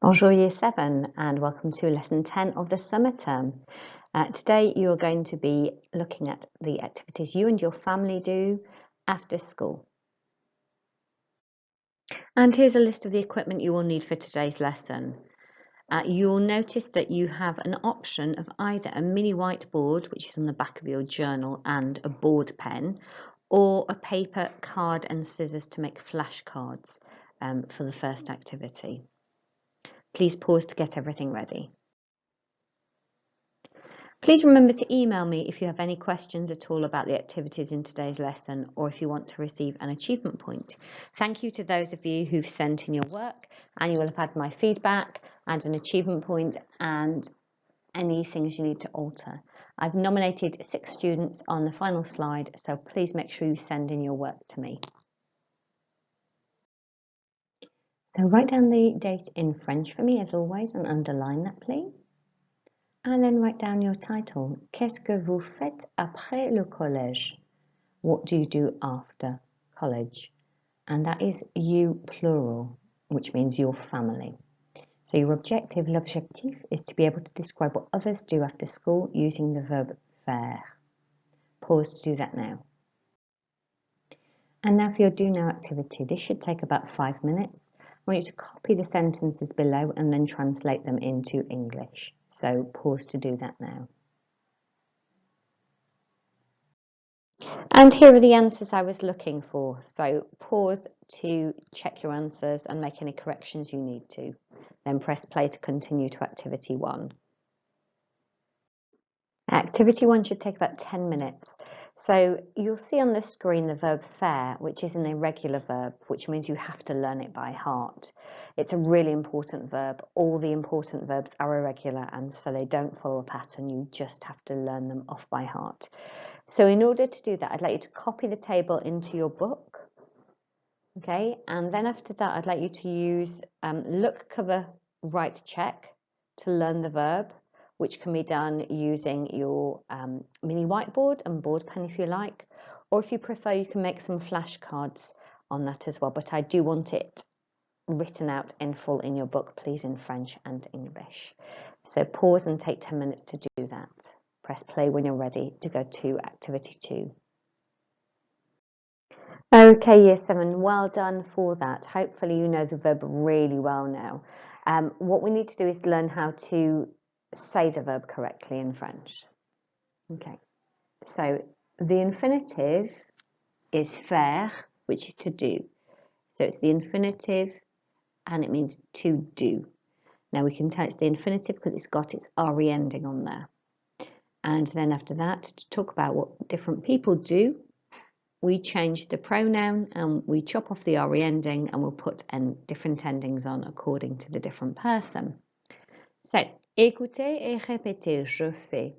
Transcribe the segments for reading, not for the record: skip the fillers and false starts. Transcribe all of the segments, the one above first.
Bonjour Year 7 and welcome to Lesson 10 of the summer term. Today you are going to be looking at the activities you and your family do after school. And here's a list of the equipment you will need for today's lesson. You'll notice that you have an option of either a mini whiteboard, which is on the back of your journal, and a board pen, or a paper, card and scissors to make flashcards for the first activity. Please pause to get everything ready. Please remember to email me if you have any questions at all about the activities in today's lesson or if you want to receive an achievement point. Thank you to those of you who've sent in your work, and you will have had my feedback and an achievement point and any things you need to alter. I've nominated 6 students on the final slide, so please make sure you send in your work to me. So write down the date in French for me as always and underline that please. And then write down your title. Qu'est-ce que vous faites après le collège? What do you do after college? And that is you plural, which means your family. So your objective, l'objectif, is to be able to describe what others do after school using the verb faire. Pause to do that now. And now for your do now activity. This should take about 5 minutes. I want you to copy the sentences below and then translate them into English. So pause to do that now. And here are the answers I was looking for. So pause to check your answers and make any corrections you need to. Then press play to continue to activity 1. Activity 1 should take about 10 minutes. So you'll see on the screen the verb faire, which is an irregular verb, which means you have to learn it by heart. It's a really important verb. All the important verbs are irregular, and so they don't follow a pattern. You just have to learn them off by heart. So in order to do that, I'd like you to copy the table into your book. Okay, and then after that, I'd like you to use look, cover, write, check to learn the verb, which can be done using your mini whiteboard and board pen if you like, or if you prefer you can make some flashcards on that as well, but I do want it written out in full in your book, please, in French and English. So pause and take 10 minutes to do that. Press play when you're ready to go to activity 2. Okay, Year 7, well done for that. Hopefully you know the verb really well now. What we need to do is learn how to say the verb correctly in French. Okay, so the infinitive is faire, which is to do. So it's the infinitive and it means to do. Now we can tell it's the infinitive because it's got its re ending on there. And then after that, to talk about what different people do, we change the pronoun and we chop off the re ending and we'll put different endings on according to the different person. So, écoutez et répétez, je fais.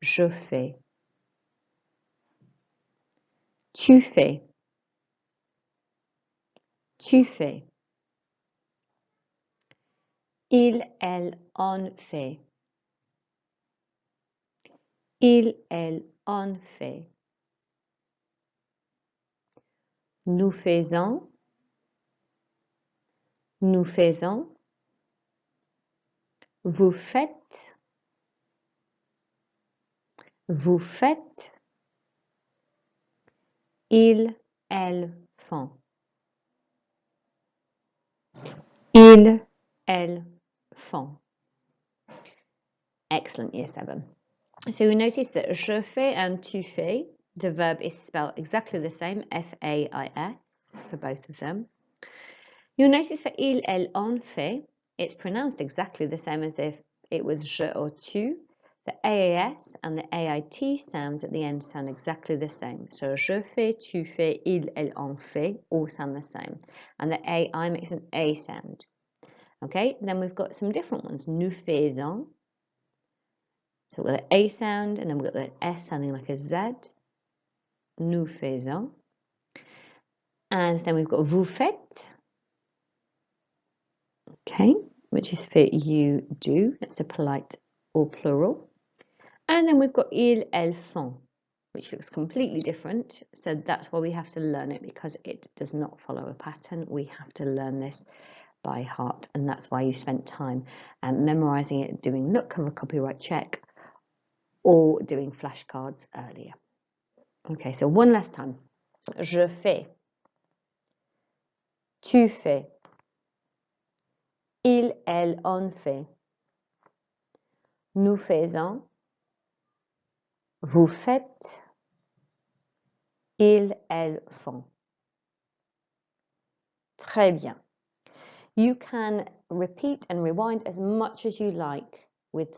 Je fais. Tu fais. Tu fais. Il, elle, on fait. Il, elle, on fait. Nous faisons. Nous faisons. Vous faites. Vous faites. Ils, elles font. Ils, elles font. Excellent, Year 7. So you notice that je fais and tu fais, the verb is spelled exactly the same, F-A-I-S, for both of them. You'll notice for il, elle, on fait, it's pronounced exactly the same as if it was je or tu. The AAS and the AIT sounds at the end sound exactly the same. So je fais, tu fais, il, elle, on fait, all sound the same. And the AI makes an A sound. Okay, then we've got some different ones. Nous faisons. So we've got the A sound and then we've got the S sounding like a Z. Nous faisons. And then we've got vous faites. Okay, which is for you do. It's a polite or plural. And then we've got ils, elles font, which looks completely different. So that's why we have to learn it, because it does not follow a pattern. We have to learn this by heart, and that's why you spent time memorizing it, doing look and a copyright check, or doing flashcards earlier. Okay, so one last time. Je fais. Tu fais. Il, elle, on fait. Nous faisons. Vous faites. Ils, elles font. Très bien. You can repeat and rewind as much as you like with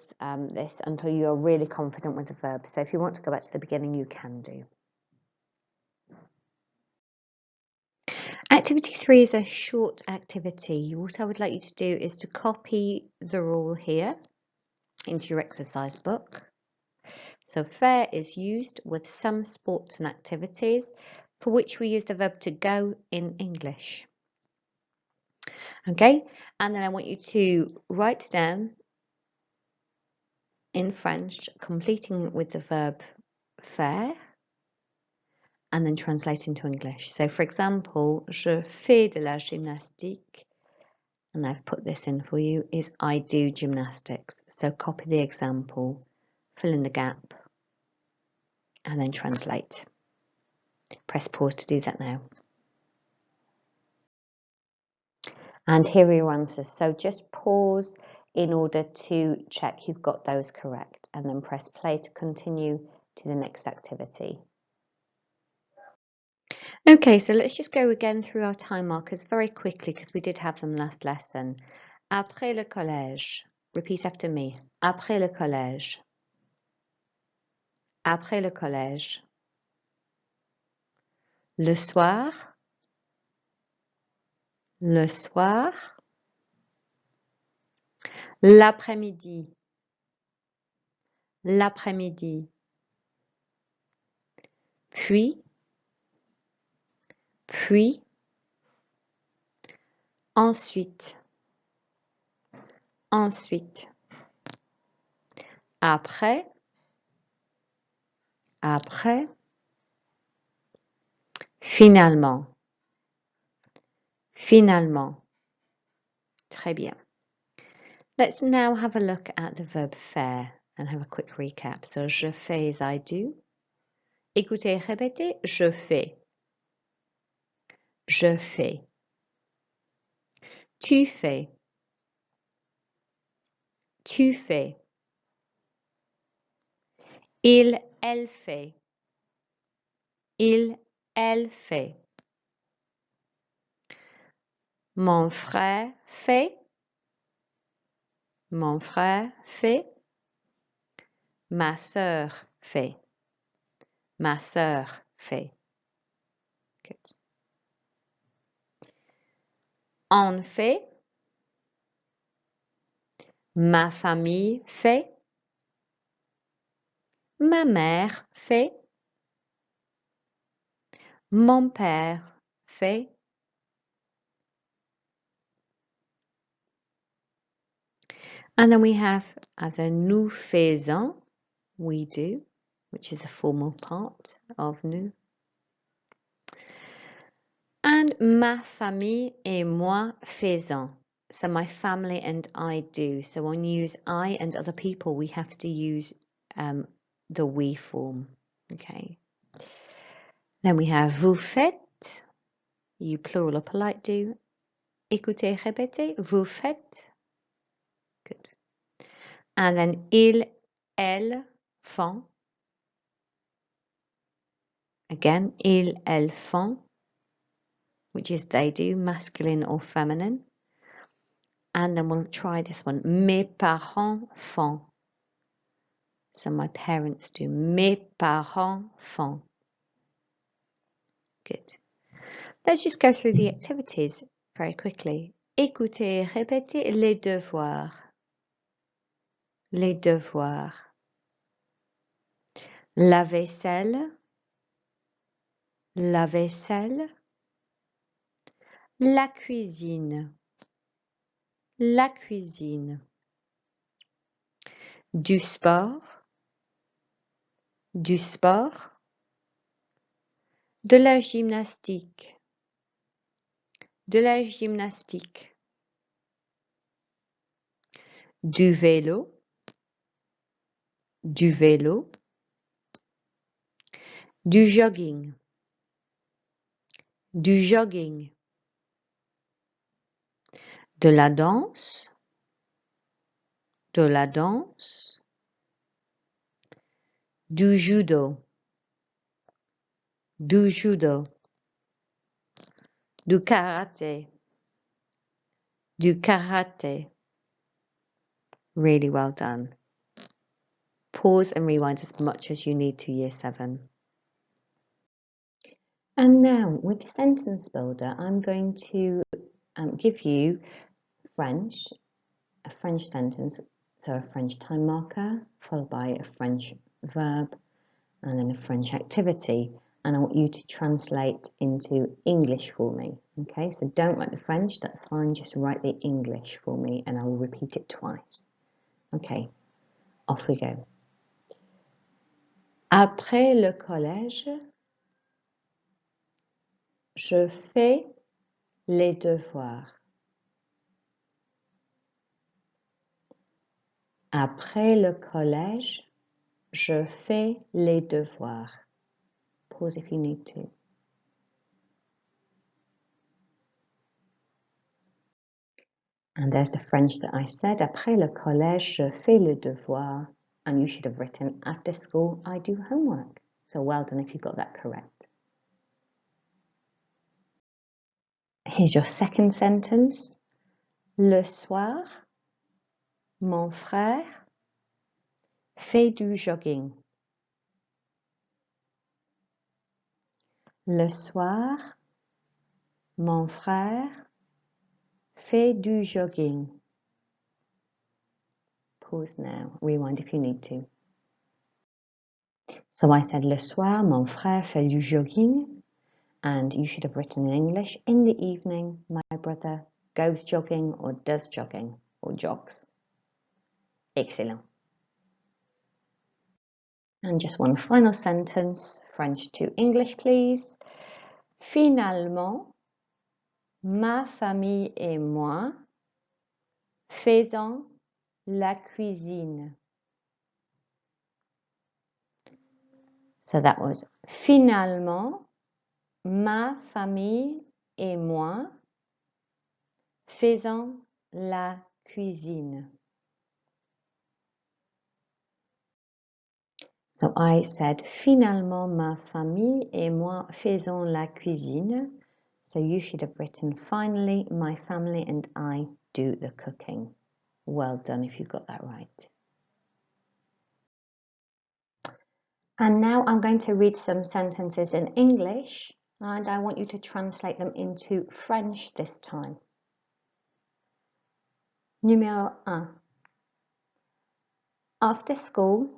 this until you are really confident with the verb. So if you want to go back to the beginning, you can do. Activity 3 is a short activity. What I would like you to do is to copy the rule here into your exercise book. So faire is used with some sports and activities for which we use the verb to go in English. Okay, and then I want you to write down in French, completing with the verb faire, and then translate into English. So for example, je fais de la gymnastique, and I've put this in for you, is I do gymnastics. So copy the example, fill in the gap, and then translate. Press pause to do that now. And here are your answers. So just pause in order to check you've got those correct, and then press play to continue to the next activity. Okay, so let's just go again through our time markers very quickly because we did have them last lesson. Après le collège. Repeat after me. Après le collège. Après le collège. Le soir. Le soir. L'après-midi. L'après-midi. Puis. Puis. Ensuite. Ensuite. Après. Après. Finalement. Finalement. Très bien. Let's now have a look at the verb faire and have a quick recap. So, je fais is I do. Écoutez, répétez, je fais. Je fais. Tu fais. Tu fais. Il, elle fait. Il, elle fait. Mon frère fait. Mon frère fait. Ma sœur fait. Ma sœur fait. Good. On fait. Ma famille fait. Ma mère fait. Mon père fait. And then we have either nous faisons, we do, which is a formal part of nous. And ma famille et moi faisons. So my family and I do. So when you use I and other people, we have to use the we form. Okay. Then we have vous faites, you plural or polite do. Écoutez, répétez, vous faites. Good. And then il, elle font. Again, il, elle font, which is they do, masculine or feminine. And then we'll try this one. Mes parents font. So my parents do. Mes parents font. Good. Let's just go through the activities very quickly. Écoutez, répétez les devoirs. Les devoirs. La vaisselle. La vaisselle. La cuisine. La cuisine. Du sport. Du sport. De la gymnastique. De la gymnastique. du vélo, du vélo, du jogging, du jogging, de la danse, de la danse, du judo, du judo, du karaté, du karaté. Really well done. Pause and rewind as much as you need to Year 7. And now with the sentence builder, I'm going to give you French, a French sentence, so a French time marker, followed by a French verb, and then a French activity. And I want you to translate into English for me. Okay, so don't write the French, that's fine, just write the English for me and I will repeat it twice. Okay, off we go. Après le collège, je fais les devoirs. Après le collège, je fais les devoirs. Pause if you need to. And there's the French that I said. Après le collège, je fais le devoir. And you should have written, after school, I do homework. So well done if you got that correct. Here's your second sentence. Le soir, mon frère fait du jogging. Le soir, mon frère fait du jogging. Pause now. Rewind if you need to. So I said, le soir, mon frère fait du jogging. And you should have written in English, in the evening, my brother goes jogging or does jogging or jogs. Excellent. And just one final sentence, French to English, please. Finalement, ma famille et moi faisons la cuisine. So that was finalement, ma famille et moi faisons la cuisine. So I said, finalement, ma famille et moi faisons la cuisine. So you should have written, finally, my family and I do the cooking. Well done if you got that right. And now I'm going to read some sentences in English, and I want you to translate them into French this time. Numéro 1. After school,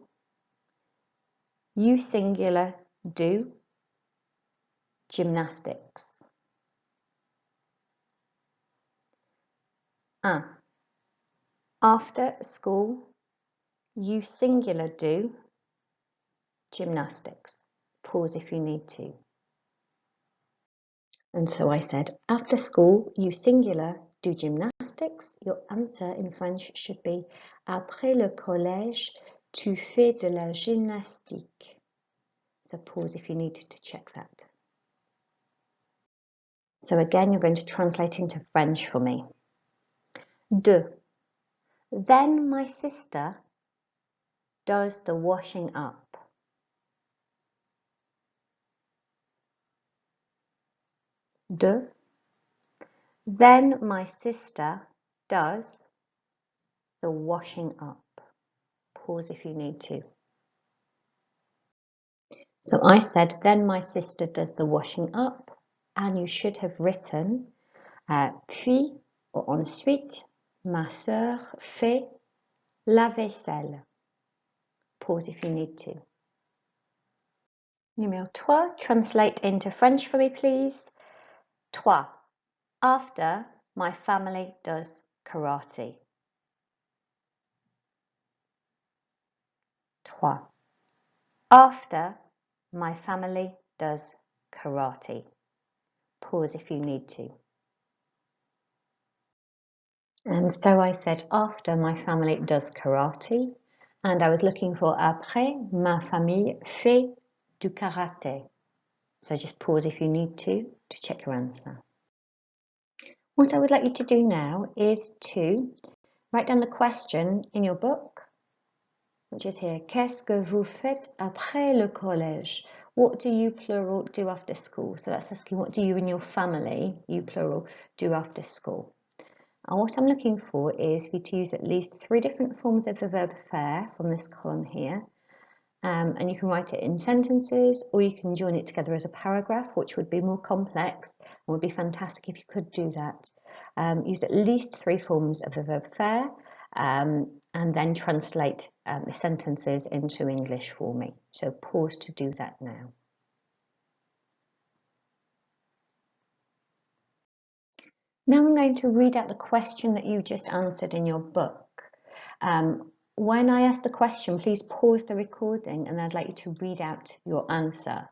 you singular do gymnastics. 1. After school, you singular do gymnastics. Pause if you need to. And so I said, after school, you singular do gymnastics. Your answer in French should be, après le collège, tu fais de la gymnastique. So pause if you need to check that. So again, you're going to translate into French for me. 2. Then my sister does the washing up. 2. Then my sister does the washing up. Pause if you need to. So I said, then my sister does the washing up, and you should have written, puis or ensuite, ma sœur fait la vaisselle. Pause if you need to. Numéro 3, translate into French for me, please. 3. After my family does karate. 3. After my family does karate. Pause if you need to. And so I said, after my family does karate, and I was looking for après, ma famille fait du karaté. So just pause if you need to check your answer. What I would like you to do now is to write down the question in your book, which is here. Qu'est-ce que vous faites après le collège? What do you, plural, do after school? So that's asking, what do you and your family, you plural, do after school? And what I'm looking for is for you to use at least 3 different forms of the verb faire from this column here. And you can write it in sentences, or you can join it together as a paragraph, which would be more complex and would be fantastic if you could do that. Use at least 3 forms of the verb faire, and then translate the sentences into English for me. So pause to do that now. Now I'm going to read out the question that you just answered in your book. When I ask the question, please pause the recording and I'd like you to read out your answer.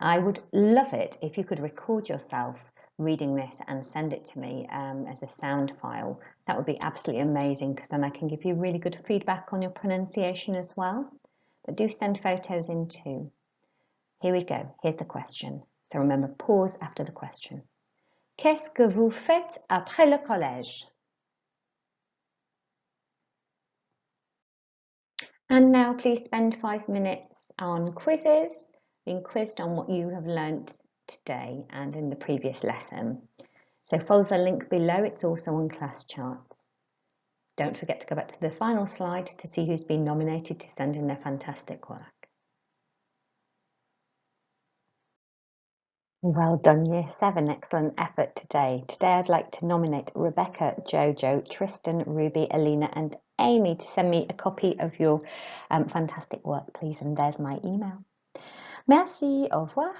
I would love it if you could record yourself reading this and send it to me as a sound file. That would be absolutely amazing, because then I can give you really good feedback on your pronunciation as well. But do send photos in too. Here we go. Here's the question. So remember, pause after the question. Qu'est-ce que vous faites après le collège? And now please spend 5 minutes on Quizizz, being quizzed on what you have learnt today and in the previous lesson. So follow the link below, it's also on class charts. Don't forget to go back to the final slide to see who's been nominated to send in their fantastic work. Well done, Year 7. Excellent effort today. Today I'd like to nominate Rebecca, Jojo, Tristan, Ruby, Alina and Amy to send me a copy of your fantastic work, please. And there's my email. Merci, au revoir.